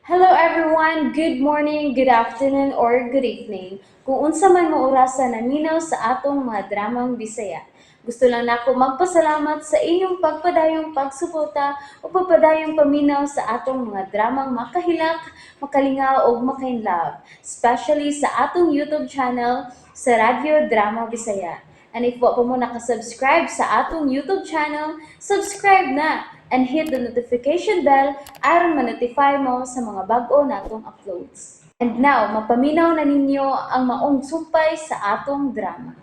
Hello everyone, good morning, good afternoon, or good evening. Kung unsa man mo orasan naminaw sa atong mga dramang Bisaya. Gusto lang nako magpasalamat sa inyong pagpadayong pagsuporta o pagpadayong paminaw sa atong mga dramang makahilak, makalingaw o makainlove, especially sa atong YouTube channel sa Radio Drama Bisaya. And if wa pa mo nakasubscribe sa atong YouTube channel, subscribe na and hit the notification bell aron ma-notify mo sa mga bag-o natong uploads. And now, mapaminaw na ninyo ang maong sumpay sa atong drama.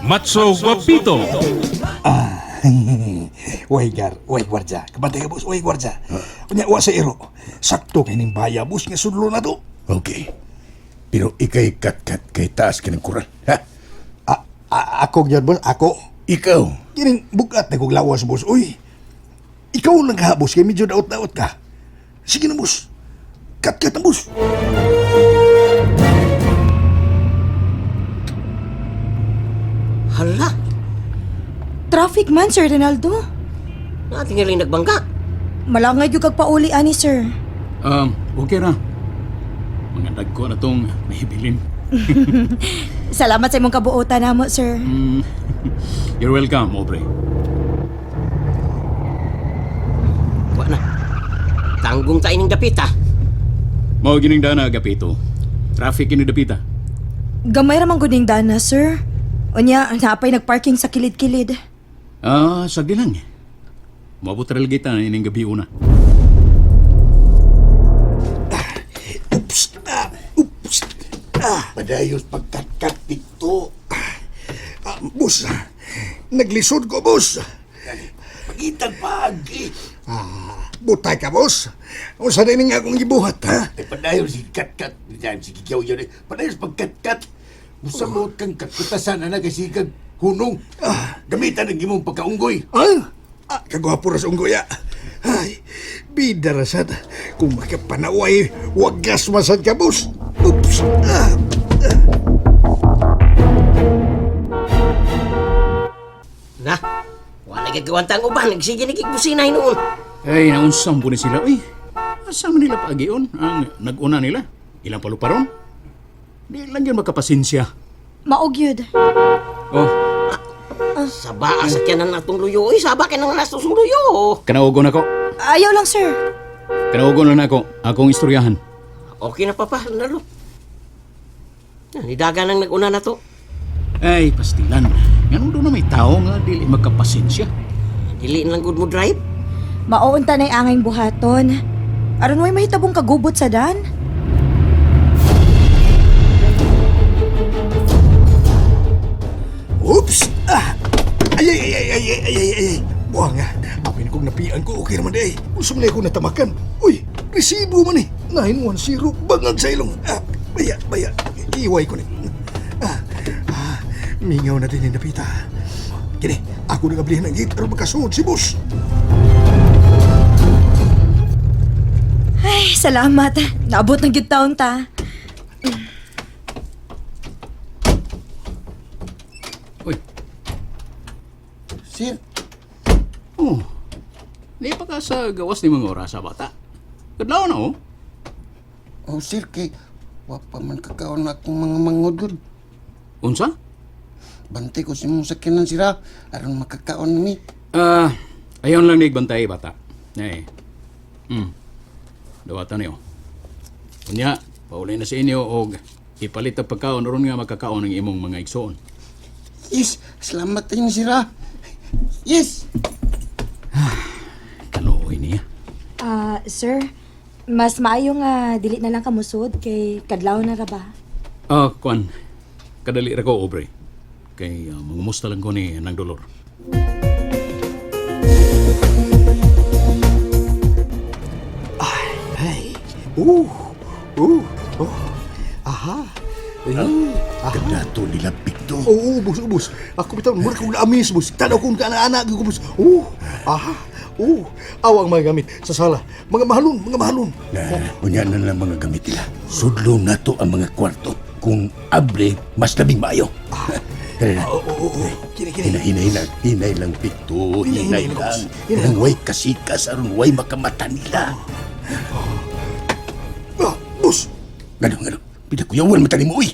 Matso Guapito. Way gwardya. Kabantay ka, boss. Way gwardya. Unya, wa sa iro. Sakto kay ning baya, boss, nga sudlo na to. Okay. Pero ikay kat-kat kay taas ka ng kuran, ha? Ako gyud, boss. Ako. Ikaw, Kining bugat na kong lawas, boss. Uy, ikaw ang naghabos kay medyo daot-daot ka. Sige na, boss. Kat-kat na, boss. Hala, Traffic man, Sir Ronaldo. natingaling nagbangga. Malangay yung kagpauli, ani, sir. Okay ra. Mga dagko na tong nahibilin. Salamat sa imong kabuotan namo, sir. You're welcome, Aubrey. Wa na. Tanggong sa ining dapita. Mao gining dana Agapito. Traffic ini dapita. Gamay ramang guding dana, sir. Unya, napay nagparking sa kilid-kilid. Sagdi lang. Mabot relgita na ining gabi una. Oops. padayos pagkat-kat dito. Boss, naglisod ko, boss. Pagitag pagi. Butay ka, boss. Unsa na ning akong gibuhat, ha? Ay padayos si kat-kat. Diyan si Kikyaw yun eh. Padayos pagkat-kat. Musa mo kang katkutasan na kasi kag hunong. Gamitan ng imong pagkaunggoy. Kagwapo ras unggoy, Ay, bida rasad. Kung makapanaway, wagas masad ka, boss. Oops. Na, wala gagawantang uban. Nagsige nagigbusinay noon. Ay, naunsam po ni sila. Uy, asa man nila paagion? Ang nag-una nila? Ilang paluparon? Di lang yun magkapasinsya. Maugyod. Oh, Saba, asakyanan na itong luyo. Uy, saba ka nang nastos ng luyo. kanaugon ako. Ayaw lang, sir. Kanaugon na ako. Akong istoryahan. Okay na papa, nalo. Nidagan ang nag-una na to. Ay, pastilan. Ganun doon na may tao nga dili magkapasinsya. Diliin lang good mo drive. Mauunta na anging buhaton. Aron way mahitabong kagubot sa dan. Oops. Ay. Buang nga. Apin kong napian ko. Okay naman day. Usum na ko natamakan. Uy, resibo man eh. 910. Bangag sa ilong. Baya. Iway ko ni. Mingaw na din yung napita. Kini, ako nagablihan ng gate. Pero magkasuod si boss. Ay, salamat. Naabot ng gitaon ta. Uy, Sir, oh. Di pa ka sa gawas ni mga oras sa bata. Kadlaw na oh. oh sir, kay wapa man kakaon na akong mga mangodod. Unsa? Bantay ko si mong sakyanan sira. Aron makakaon ni. Ayon lang nagbantay bata. Ay. Dawatan niyo. Unya, paulay na sa inyo og ipalit ang pagkaon ron nga makakaon ng imong mga igsoon. Yes, salamat tayo sira. Yes. Kaluoy niya. Sir, mas maayo nga dili na lang kamusod kay kadlaw na ra ba? Kwan. Kadali ra ko, Aubrey. Kay mangumusta lang ko ni nang dolor. Ay. Aha. Ganda to nila Picto. Oo, boss. Ako bitaw, mura kong naamis, boss. Tanaw kong kaana-ana, boss. Aha. Awang mga gamit sa sala. Mga mahalon. Unya na lang mga gamit nila. Sudlo na to ang mga kwarto. Kung able, mas labing maayo. Kini. Hinay lang Picto. Hinay lang. Hinay lang. Nang way kasikas aron way makamata nila. Ganun. Pinakuyawan mata ni mo, uy.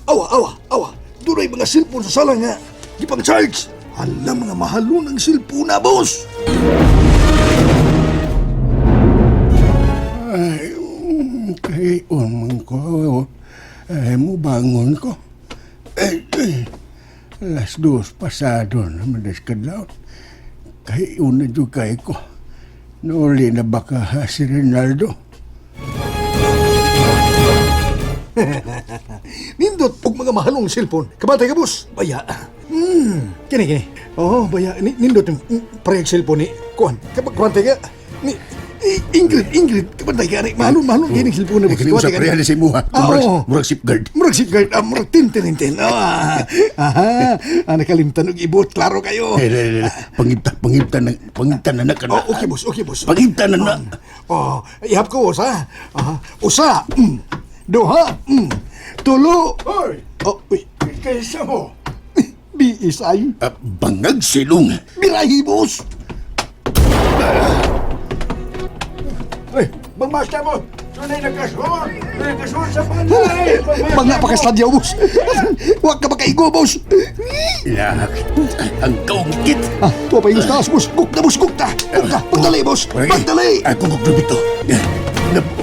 Awa. Dunay mga cellphone sa sala nga. Gipang charge. Hala, mga mahalo ng cellphone na, boss. Ay, kay umang ko. Ay, mo bangon ko. Alas 2 pasado naman des kadlaw. Kay una jud kay ko. Nauli na baka ha si Rinaldo. Nindot og mga mahalong cellphone. Kabatay ka, boss. Baya. Kini. Oh, baya. Nindot yung parehag cellphone ni Kuan. Kabatay ka. Ingrid. Kabatay ka. Mahalong kini cellphone na, boss. Kini usap real si mo ha. Murag safeguard. Murag safeguard. Murag tintin. Nakalimtan og ibot. Klaro kayo. Pangibtan na ka na. Okay, boss. Pangibtan na. Ihap ko, boss, ha? Usa. Duha. Tulo. Hoy! Uy. Kaysa mo? Biisay. Bangag silong. Birahi, boss. Ay, bangmasta mo! Sunay nagkasuon! Nagkasuon sa panay! Mga pakastadyaw, boss. Huwag ka makaigo, boss. Lak, ang kaungkit! Tuwa pa yung taas, boss. Gukta. Pagdali, boss. Pagdali. Ako maglubito.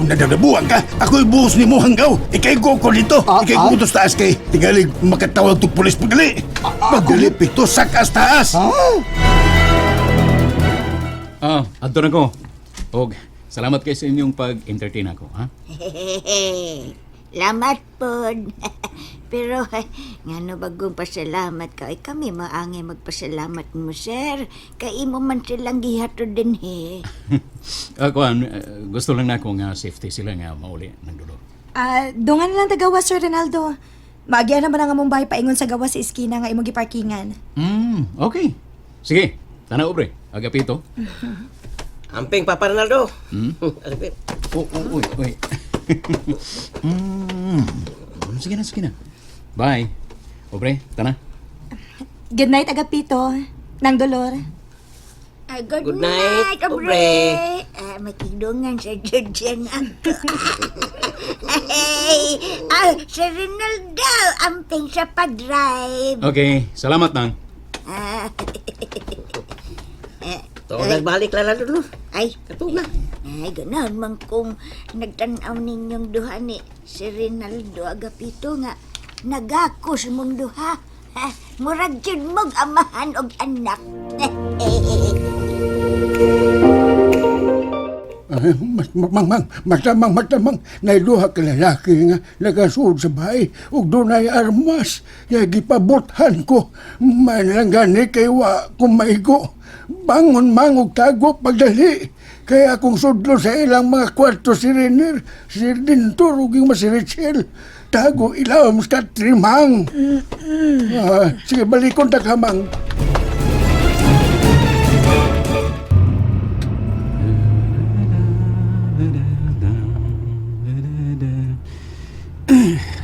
Nadadabuhan ka? Ako yung buhos ni mo hanggaw. Ikay ko dito. Ikay ko to taas kay. Tingali makatawag to pulis pagdali. Pagdali, pito sakas taas. Adto na ko. Og, salamat kayo sa inyong pag-entertain ako, ha? Lamat po. Pero, ngano bagong pasalamat ka. Ay kami maangi magpasalamat mo, sir. Kay mo man silang gihatod din, he. Kuan, gusto lang na ako nga safety sila nga mauli ng dulo. Dungan lang tagawas, Sir Ronaldo. Maagyan naman ang among bahay paingon sa gawas sa iskina nga imong giparkingan. Okay. Sige, tanaw pre. Agapito. Amping, Papa Ronaldo. Amping. Uy. Sige na. Bye. Obre, tana. Good night, Agapito. Nang Dolor. Good night, night, Obre. Obre. Makidungan sa Judyan ako. Sir Rinaldo, amping sa pa-drive. Okay, salamat nang. Nagbalik lang no? Ay, Katog na. Ay, ganahan man kung nagtanaw ninyong duha ni si Rinaldo Agapito nga nagakos mong duha. Murag yun mong amahan og anak. Matamang, nailuha ka lalaki nga nagasuod sa bahay ug dunay armas. Kaya gipabothan ko. Manlanggani kay wa kumaigo. Bangon mangog tago pagdali. Kaya akong sudlo sa ilang mga kwarto si Renner, si Dintor ug yung si Richel. Tago ilawom sa trimang. Sige, balikon ta kamang.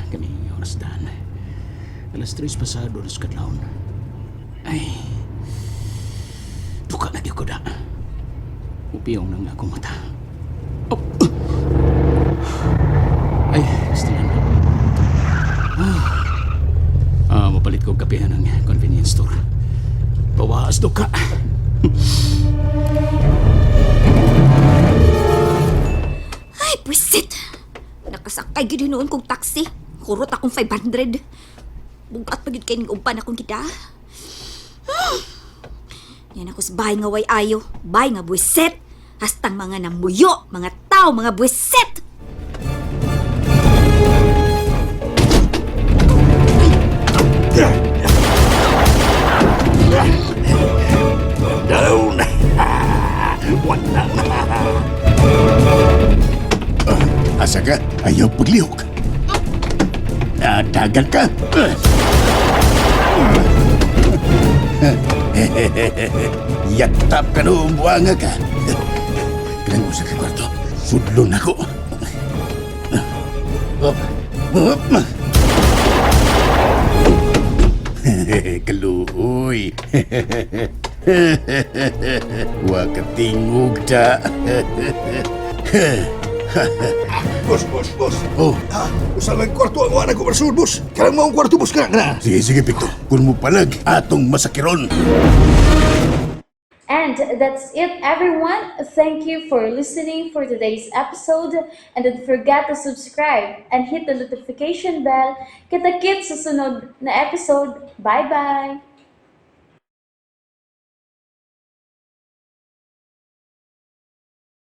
Kani oras dan. Alas 3 pasado na sa kadlawon. Ay. Duka na di ko da. Upiyong nang akong mata. Oh. Ay, stilan na. Mapalit ko kapihan ng convenience store. Bawaas duka. Ay, buisit! Nakasakay gid noon kong taxi. Kurot akong 500. Bugat pagid kay ning umpan akong kita. Yan ako sa bahay nga way ayo. Bahay nga buisit. Hastang mga namuyo, mga tao, mga buisit! Down. Wala. Asa ka? Ayaw paglihok. Dagan ka. Yatap ka noong buwanga ka. Kailan mo sa kwarto? Sudlo na ko. Kaluoy. Wakatingog ta. Boss. Oh, Usalang kwarto ang wala ko marsud, boss. Karang maong kwarto, boss, kana. sige, Pito. Kung mo palag, atong masakiron. And that's it, everyone. Thank you for listening for today's episode. And don't forget to subscribe and hit the notification bell. Kita-kits sa sunod na episode. Bye-bye!